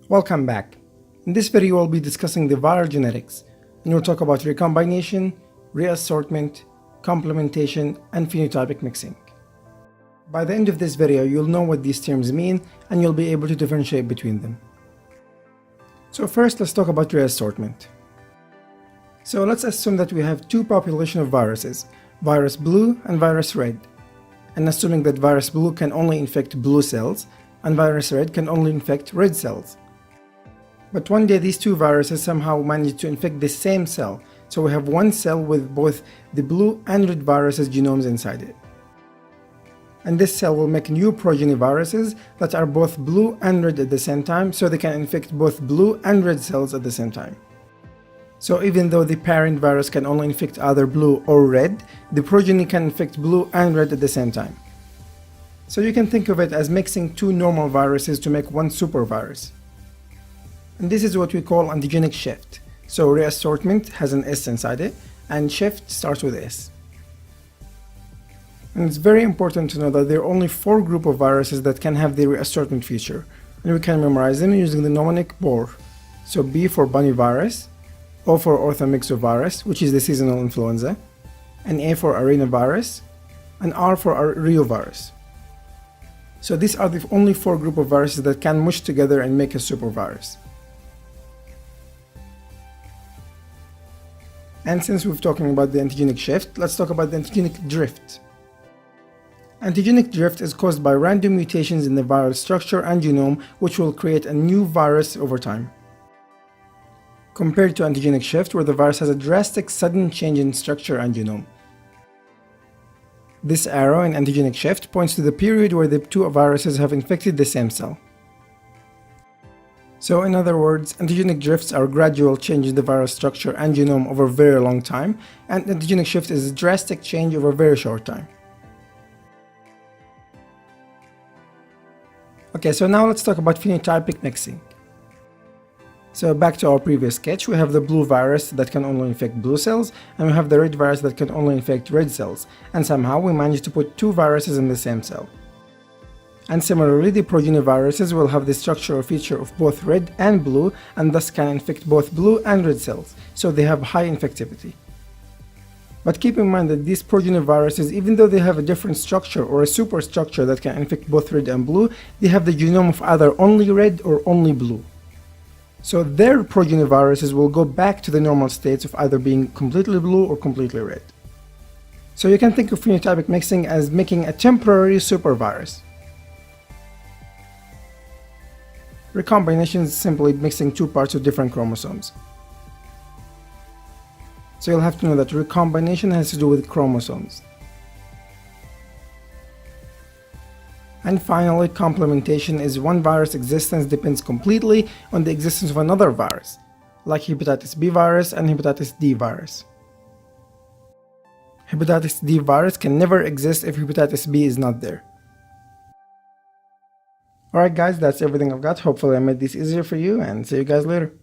Welcome back. In this video we'll be discussing the viral genetics, and we'll talk about recombination, reassortment, complementation, and phenotypic mixing. By the end of this video you'll know what these terms mean and you'll be able to differentiate between them. So first let's talk about reassortment. So let's assume that we have two populations of viruses, virus blue and virus red. And assuming that virus blue can only infect blue cells and virus red can only infect red cells. But one day these two viruses somehow manage to infect the same cell, so we have one cell with both the blue and red viruses genomes inside it. And this cell will make new progeny viruses that are both blue and red at the same time, so they can infect both blue and red cells at the same time. So even though the parent virus can only infect either blue or red, the progeny can infect blue and red at the same time. So you can think of it as mixing two normal viruses to make one supervirus. And this is what we call antigenic shift. So reassortment has an S inside it, and shift starts with S. And it's very important to know that there are only 4 groups of viruses that can have the reassortment feature, and we can memorize them using the mnemonic BOR. So B for bunny virus, O for orthomyxovirus, which is the seasonal influenza, and A for arenavirus, and R for reovirus. So these are the only 4 groups of viruses that can mush together and make a supervirus. And since we're talking about the antigenic shift, let's talk about the antigenic drift. Antigenic drift is caused by random mutations in the viral structure and genome, which will create a new virus over time. Compared to antigenic shift, where the virus has a drastic sudden change in structure and genome. This arrow in antigenic shift points to the period where the two viruses have infected the same cell. So in other words, antigenic drifts are gradual change in the viral structure and genome over a very long time, and antigenic shift is a drastic change over a very short time. Okay, so now let's talk about phenotypic mixing. So back to our previous sketch, we have the blue virus that can only infect blue cells, and we have the red virus that can only infect red cells, and somehow we managed to put two viruses in the same cell. And similarly, the progeny viruses will have the structure or feature of both red and blue, and thus can infect both blue and red cells, so they have high infectivity. But keep in mind that these progeny viruses, even though they have a different structure or a superstructure that can infect both red and blue, they have the genome of either only red or only blue. So their progeny viruses will go back to the normal states of either being completely blue or completely red. So you can think of phenotypic mixing as making a temporary supervirus. Recombination is simply mixing two parts of different chromosomes. So you'll have to know that recombination has to do with chromosomes. And finally, complementation is one virus existence depends completely on the existence of another virus, like hepatitis B virus and hepatitis D virus. Hepatitis D virus can never exist if hepatitis B is not there. Alright guys, that's everything I've got. Hopefully I made this easier for you, and see you guys later.